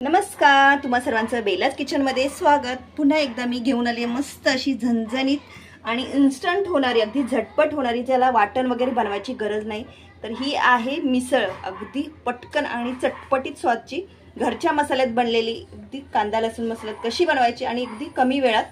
नमस्कार, तुम्हा सर्वांचं बेलाच किचनमध्ये स्वागत। पुन्हा एकदा मी घेऊन आली मस्त अशी झणझणीत आणि इन्स्टंट होणारी, अगदी झटपट होणारी, ज्याला वाटण वगैरे बनवायची गरज नाही, तर ही आहे मिसळ। अगदी पटकन आणि चटपटीत स्वादची, घरच्या मसाल्यात बनलेली, अगदी कांदा लसूण मसाल्यात कशी बनवायची आणि अगदी कमी वेळात।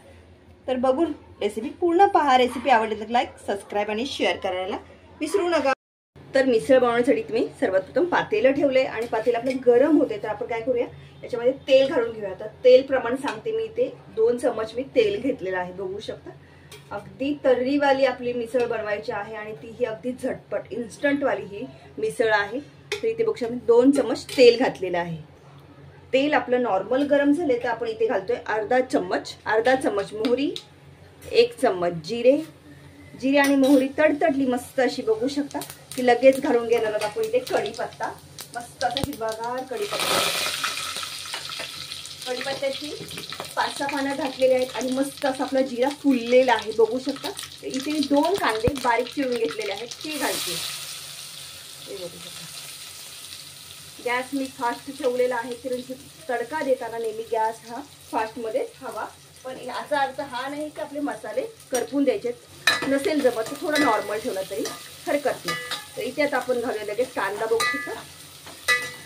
तर बघून रेसिपी पूर्ण पहा। रेसिपी आवडली तर लाईक, सबस्क्राइब आणि शेअर करायला विसरू नका। तर मिसळ बनवण्यासाठी तुम्ही सर्वात प्रथम पातेलं ठेवले आणि पातेलं आपलं गरम होते, तर आपण काय करूया, याच्यामध्ये तेल घालून घेऊया। तर तेल प्रमाण सांगते मी, इथे 2 चमच मी तेल घेतलेलं आहे, बघू शकता। अगदी तर्रीवाली आपली मिसळ बनवायची आहे आणि ती ही अगदी झटपट इन्स्टंट वाली ही मिसळ आहे। तर इथे बघू शकता 2 चमच तेल घातलेलं आहे। तेल आपलं नॉर्मल गरम झाले तर आपण इथे घालतोय अर्धा चमच मोहरी, 1 चमच जिरे आणि मोहरी तडतडली मस्त अशी, बघू शकता की लगेच घालून घेणार आहोत आपण इथे कढीपत्ता, मस्त असा हिरवागार कढीपत्त्याची 5-6 पानं घातलेली आहेत आणि मस्त असा आपला जिरा फुललेला आहे, बघू शकता। इथे मी 2 कांदे बारीक चिरून घेतलेले आहेत, ते घालते। हे बघू शकता, गॅस मी फास्ट ठेवलेला आहे, कारण तडका देताना नेहमी गॅस हा फास्ट मध्ये हवा। पण याचा अर्थ हा नाही की आपले मसाले करपून द्यायचे, नसेल जमत तर थोडं नॉर्मल ठेवला तरी हरकत नाही। तर इथे आता आपण घालूया लगेच कांदा, बघू शकता।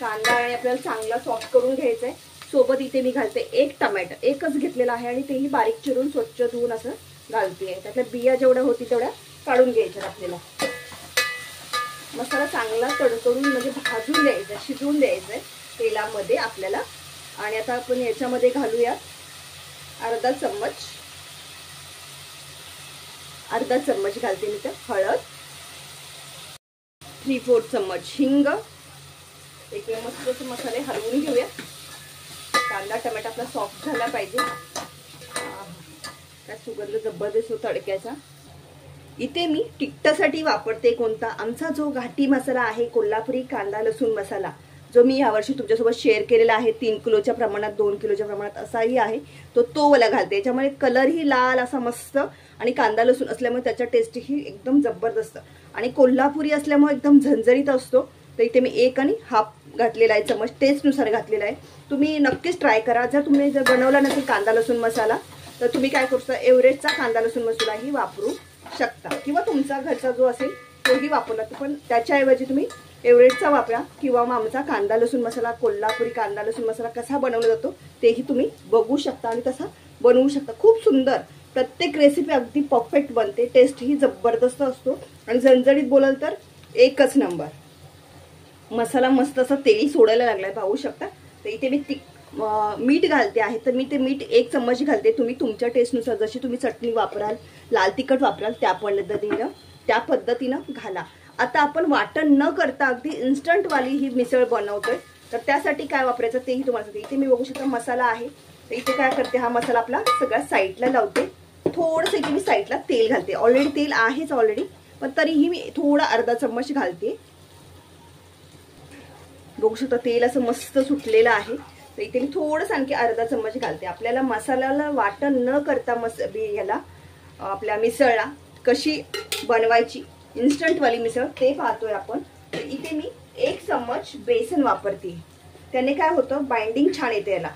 कांदा आणि आपल्याला चांगला सॉफ्ट करून घ्यायचा आहे। सोबत इथे मी घालते 1 टोमॅटो, एकच घेतलेला आहे आणि तेही बारीक चिरून स्वच्छ धुवून असं घालते आहे। त्यातल्या बिया जेवढ्या होती तेवढ्या काढून घ्यायच्या आपल्याला। मसाला चांगला तडतडून म्हणजे भाजून द्यायचा, शिजवून द्यायचा तेलामध्ये आपल्याला। आणि आता आपण याच्यामध्ये घालूया अर्धा चम्मच घालते मी तर हळद, 3/4 चम्मच हिंग। एक मस्त असे मसाले हलवून घेऊया। कांदा टोमॅटो आपला सॉफ्ट झाला पाहिजे, त्या सुगंध जबरदस्त होतो तडक्याचा। इथे मी तिखटासाठी वापरते कोणता, आमचा जो घाटी मसाला आहे, कोल्हापुरी कांदा लसूण मसाला, जो मी यावर्षी तुमच्यासोबत शेअर केलेला आहे 3 किलोच्या प्रमाणात, 2 किलोच्या प्रमाणात असाही आहे, तो वाला घालते। याच्यामध्ये कलरही लाल असा मस्त आणि कांदा लसूण असल्यामुळे त्याचा टेस्टही एकदम जबरदस्त आणि कोल्हापुरी असल्यामुळे एकदम झणझणीत असतो। तर इथे मी 1 आणि हाफ घातलेला आहे चमच, टेस्टनुसार घातलेला आहे। तुम्ही नक्कीच ट्राय करा। जर तुम्ही बनवला नसेल कांदा लसूण मसाला तर तुम्ही काय करू शकता, एव्हरेस्टचा कांदा लसूण मसालाही वापरू शकता किंवा तुमचा घरचा जो असेल तोही वापरला, पण त्याच्याऐवजी तुम्ही एव्हरेस्टचा वापरा। किंवा मग आमचा कांदा लसूण मसाला, कोल्हापुरी कांदा लसूण मसाला कसा बनवला जातो तेही तुम्ही बघू शकता आणि तसा बनवू शकता। खूप सुंदर, प्रत्येक रेसिपी अगदी परफेक्ट बनते, टेस्टही जबरदस्त असतो आणि झणझणीत बोलाल तर एकच नंबर। मसाला मस्त असा तेली सोडायला लागलाय, पाहू शकता। तर इथे मी मीठ घालते आहे, तर मी ते मीठ 1 चम्मच घालते। तुम्ही तुमच्या टेस्टनुसार जशी तुम्ही चटणी वापराल, लाल तिखट वापराल त्या पद्धतीनं घाला। आता आपण वाटण न करता अगदी इन्स्टंट वाली ही मिसळ बनवतोय, तर त्यासाठी काय वापरायचं तेही तुम्हाला सांगते। इथे मी बघू शकता मसाला आहे, तर इथे काय करते, हा मसाला आपला सगळा साईडला लावते। थोडंसं इथे मी साईडला तेल घालते, ऑलरेडी तेल आहेच ऑलरेडी, पण तरीही मी थोडा अर्धा चम्मच घालते। बघू शकता तेल असं मस्त सुटलेलं आहे, तर इथे मी थोडंसं आणखी अर्धा चम्मच घालते। आपल्याला मसाल्याला वाटण न करता याला आपल्या मिसळला कशी बनवायची इन्स्टंट वाली मिसळ ते पाहतोय आपण। तर इथे मी 1 चम्मच बेसन वापरते, त्याने काय होतं, बाइंडिंग छान येते याला।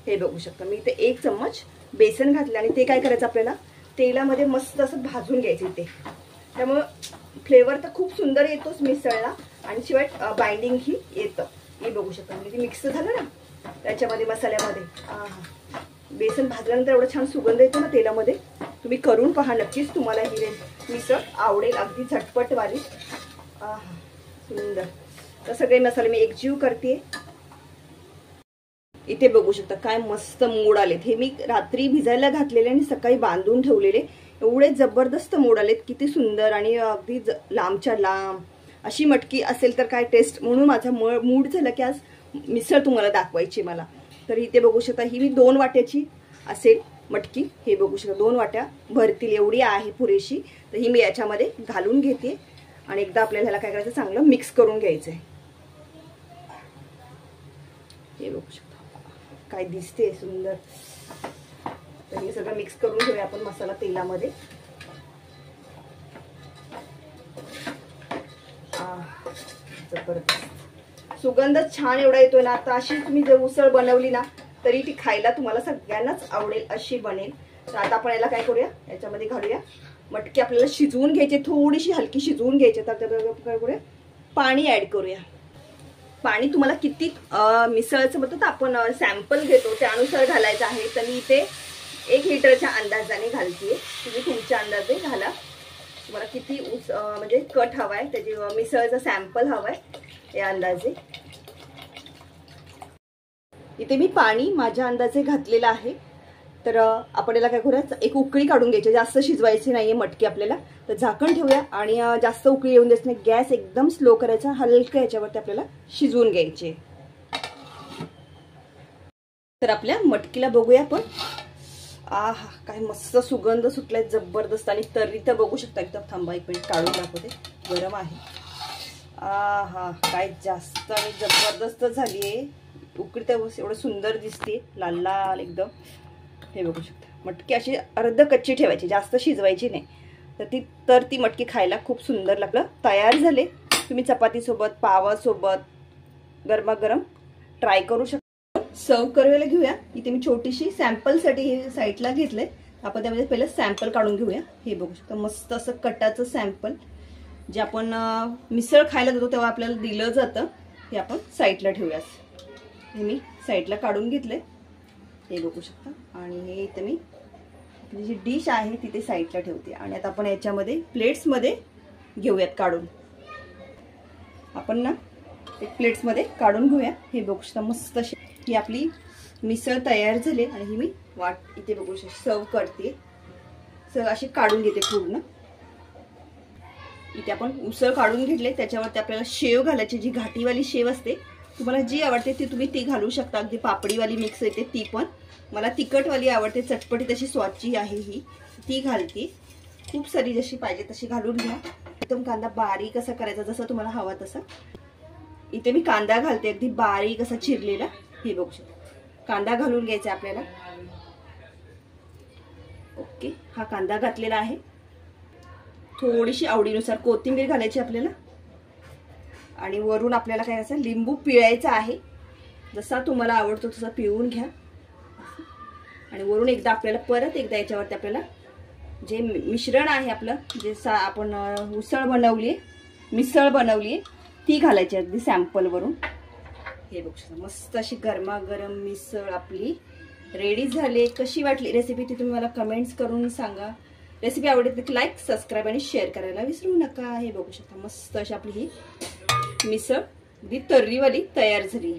हे बघू शकता मी इथे 1 चम्मच बेसन घातलं आणि ते काय करायचं, आपल्याला तेलामध्ये मस्त असं भाजून घ्यायचं इथे। त्यामुळे फ्लेवर तर खूप सुंदर येतोच मिसळला आणि शिवाय बाइंडिंग ही येतं। हे बघू शकता म्हणजे मिक्स झालं ना त्याच्यामध्ये मसाल्यामध्ये, बेसन भाजल्यानंतर एवढं छान सुगंध येतो ना तेलामध्ये। तुम्ही करून पहा, नक्कीच तुम्हाला ही मिसळ आवडेल, अगदी झटपट वाली, सुंदर। तर सगळे मसाले मी एकजीव करते। इथे बघू शकता काय मस्त मोड आलेत, हे मी रात्री भिजायला घातलेले आणि सकाळी बांधून ठेवलेले, एवढे जबरदस्त मोड आलेत, किती सुंदर आणि अगदी लांबच्या लांब अशी मटकी असेल तर काय टेस्ट, म्हणून माझा मूड झाला की आज मिसळ तुम्हाला दाखवायची मला। तर इथे बघू शकता ही मी 2 वाट्याची असेल मटकी, हे बघू शकता 2 वाट्या भरतील एवढी आहे पुरेशी। तर ही मी याच्यामध्ये घालून घेते आणि एकदा आपल्याला ह्याला काय करायचं, चांगलं मिक्स करून घ्यायचंय। हे बघू शकता काय दिसते सुंदर। तर हे सगळं मिक्स करून घेऊया आपण मसाला तेलामध्ये। जबरदस्त सुगंध छान एवढा येतोय ना. आता अशी तुम्ही जर उसळ बनवली ना तरी ती खायला तुम्हाला सगळ्यांनाच आवडेल अशी बनेल. तर आता आपण याला काय करूया, याच्यामध्ये घालूया मटकी. आपल्याला शिजवून घ्यायची, थोडीशी हलकी शिजवून घ्यायची. तर काय करूया, पाणी ऍड करूया. पाणी तुम्हाला किती मिसळचं म्हणतो तर आपण सॅम्पल घेतो त्यानुसार घालायचं आहे. तर मी इथे 1 लिटरच्या अंदाजाने घालते. तुम्ही तुमच्या अंदाजे घाला. तुम्हाला किती म्हणजे कट हवाय, त्याची मिसळचा सॅम्पल हवाय या अंदाजे. इथे मी पाणी माझ्या अंदाजे घातलेलं आहे. तर आपण याला काय करूया, एक उकळी काढून घ्यायची. जास्त शिजवायची नाहीये मटकी आपल्याला. तर झाकण ठेवूया आणि जास्त उकळी येऊन द्यायची नाही. गॅस एकदम स्लो करायचा, हलका याच्यावरती आपल्याला शिजवून घ्यायचे. तर आपल्या मटकीला बघूया आपण. आहा, काय मस्त सुगंध सुटलाय जबरदस्त. आणि तर्री तर बघू शकता एकदम. थांबा 1 मिनिट काढून दाखवते, गरम आहे. आहा, काय जास्त आणि जबरदस्त झालीये. उकळी तर एवढं सुंदर दिसते, लाल लाल एकदम. हे बघू शकता. मटकी अशी अर्ध कच्ची ठेवायची, जास्त शिजवायची नाही. तर ती मटकी खायला खूप सुंदर लागलं. तयार झाले. तुम्ही चपातीसोबत, पावासोबत गरमागरम ट्राय करू शकता. सर्व करायला घेऊया. इथे मी छोटीशी सॅम्पलसाठी हे साईडला घेतलंय. आपण त्यामध्ये पहिलं सॅम्पल काढून घेऊया. हे बघू शकता, मस्त असं कटाचं सॅम्पल जे आपण मिसळ खायला देतो तेव्हा आपल्याला दिलं जातं. हे आपण साईडला ठेवूया. हे मी साईडला काढून घेतले, हे बघू शकता. आणि हे इथे मी आपली जी डिश आहे तिथे साईडला ठेवते. आणि आता आपण याच्यामध्ये प्लेट्समध्ये घेऊयात काढून. आपण ना एक प्लेट्समध्ये काढून घेऊया. हे बघू शकता, मस्त अशी ही आपली मिसळ तयार झाली. आणि ही मी इथे बघू शकता सर्व करते. सर्व अशी काढून घेते पूर्ण. इथे आपण उसळ काढून घेतले. त्याच्यावरती आपल्याला शेव घालायची, जी घाटीवाली शेव असते. तुम्हाला जी आवडते ती तुम्ही ती घालू शकता. अगदी पापडीवाली मिक्स येते ती पण. मला तिखटवाली आवडते, चटपटी तशी स्वादची आहे ही, ती घालते. खूप सारी जशी पाहिजे तशी घालून घ्या. एकदम कांदा बारीक असा करायचा, जसा तुम्हाला हवा तसा. इथे मी कांदा घालते, अगदी बारीक असा चिरलेला. हे बघू शकता, कांदा घालून घ्यायचा आपल्याला. ओके, हा कांदा घातलेला आहे. थोडीशी आवडीनुसार कोथिंबीर घालायची आपल्याला. आणि वरून आपल्याला काय असं लिंबू पिळायचा आहे. जसा तुम्हाला आवडतो तसा पिळून घ्या. आणि वरून एकदा आपल्याला परत एकदा याच्यावरती आपल्याला जे मिश्रण आहे आपलं, जे आपण उसळ बनवली आहे, मिसळ बनवली आहे, ती घालायची अगदी सॅम्पल वरून. हे बघू शकता, मस्त अशी गरमागरम मिसळ आपली रेडी झाली. कशी वाटली रेसिपी ती तुम्ही मला कमेंट्स करून सांगा. रेसिपी आवडली तर लाईक, सबस्क्राईब आणि शेअर करायला विसरू नका. हे बघू शकता, मस्त अशी आपली ही मिसळ अगदी तर्रीवाली तयार झाली.